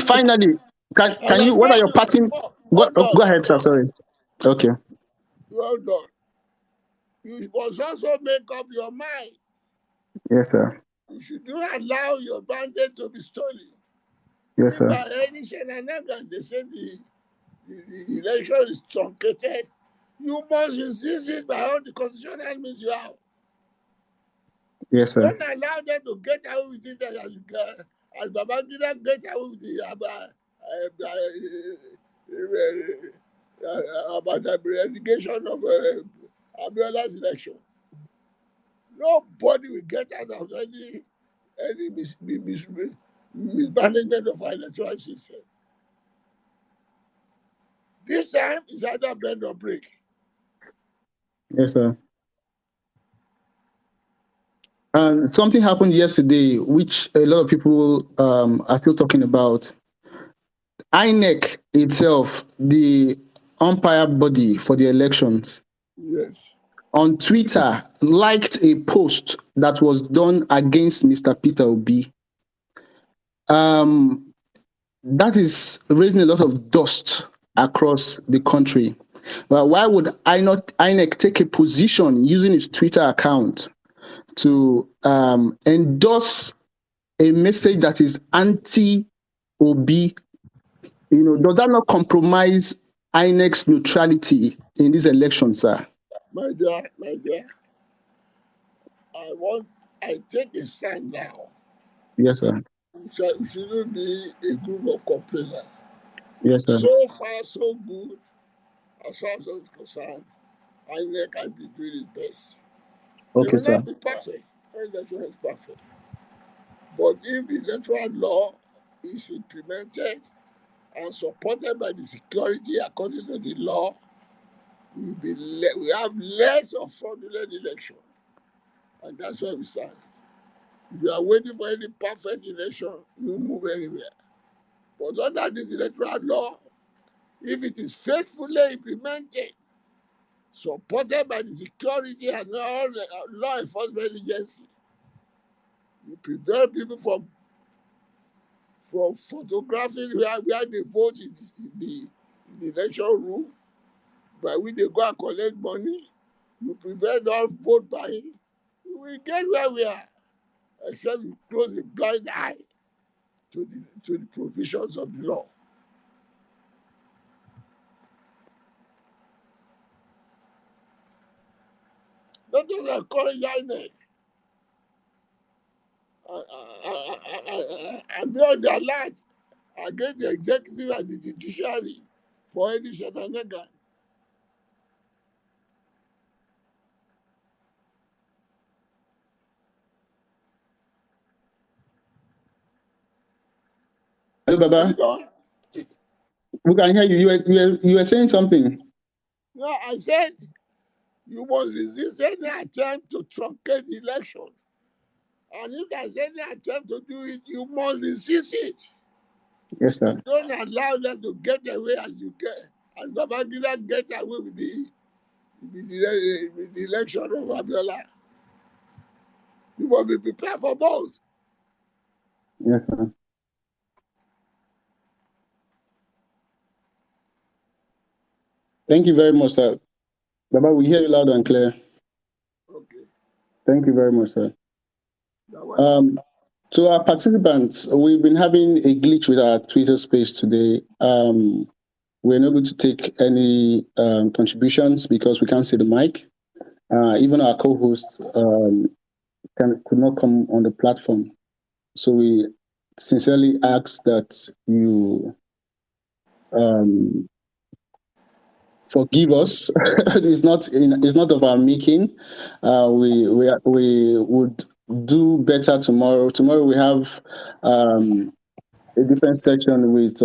finally, can you? What are your parting? Go ahead, sir. Sorry. Okay.
Well done. You must also make up your mind.
Yes, sir.
You should not allow your mandate to be stolen.
Yes, sir.
By any shenanigans, they say the election is truncated. You must resist it by all the constitutional means you have.
Yes, sir.
Don't allow them to get away with it as Babangida get away with it about the relegation of Abiola's election. Nobody will get out of any mismanagement of our electoral system. This time is either bend or break.
Yes, sir. And something happened yesterday, which a lot of people are still talking about. INEC itself, the umpire body for the elections,
yes,
on Twitter, liked a post that was done against Mr. Peter Obi. That is raising a lot of dust across the country. Well, why would INEC take a position using its Twitter account to endorse a message that is anti-Obi? Does that not compromise INEC's neutrality in this election, sir?
My dear, I take a stand now.
Yes, sir.
It shouldn't be a group of complainers.
Yes, sir.
So far, so good. As far as I'm concerned, INEC has been doing its best.
Okay,
it may
sir.
not be perfect. No election is perfect. But if the electoral law is implemented and supported by the security according to the law, we have less of fraudulent election. And that's where we stand. If you are waiting for any perfect election, you move anywhere. But under this electoral law, if it is faithfully implemented, supported by the security and all the law enforcement agency, you prevent people from photographing where they vote in the election room, by which they go and collect money. You prevent all vote buying. We get where we are, except you close a blind eye to the provisions of the law. Let us encourage INEC and be on the alert against the executive and the judiciary for any shenanigans.
Hello, Baba. We can hear you. You were saying something.
No, I said you must resist any attempt to truncate the election. And if there's any attempt to do it, you must resist it.
Yes, sir.
You don't allow them to get away as Babangida get away with the election of Abiola. You must be prepared for both.
Yes, sir. Thank you very much, sir. Baba, we hear you loud and clear.
Okay.
Thank you very much, sir. To our participants, we've been having a glitch with our Twitter space today. We're not able to take any contributions because we can't see the mic. Even our co-host could not come on the platform. So we sincerely ask that you forgive us. It's not of our making. We would do better tomorrow. Tomorrow we have a different section with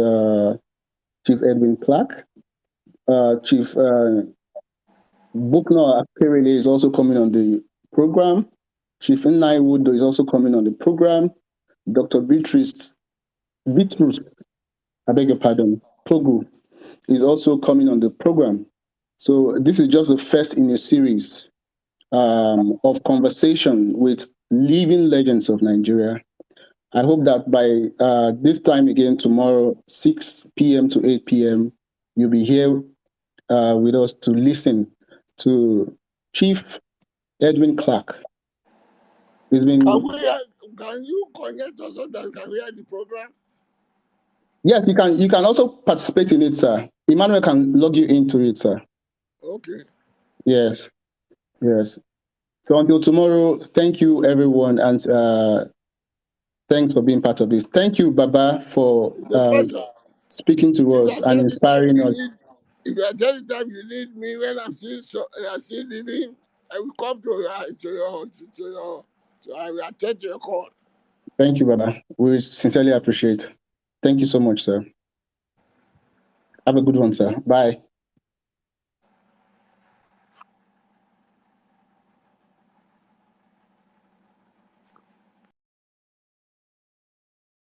Chief Edwin Clark. Chief Buckner Akperele is also coming on the program. Chief Nnai Wood is also coming on the program. Dr. Beatrice, I beg your pardon, Pogu is also coming on the program. So this is just the first in a series of conversation with living legends of Nigeria. I hope that by this time again tomorrow, 6 p.m. to 8 p.m., you'll be here with us to listen to Chief Edwin Clark.
Can you connect us so that we can hear the program?
Yes, you can. You can also participate in it, sir. Emmanuel can log you into it, sir.
Okay.
Yes. So until tomorrow, thank you, everyone, and thanks for being part of this. Thank you, Baba, for speaking to us and inspiring us.
If at any time you need me when I'm still living, I will come to I will attend to your call.
Thank you, Baba. We sincerely appreciate. Thank you so much, sir. Have a good one, sir. Bye.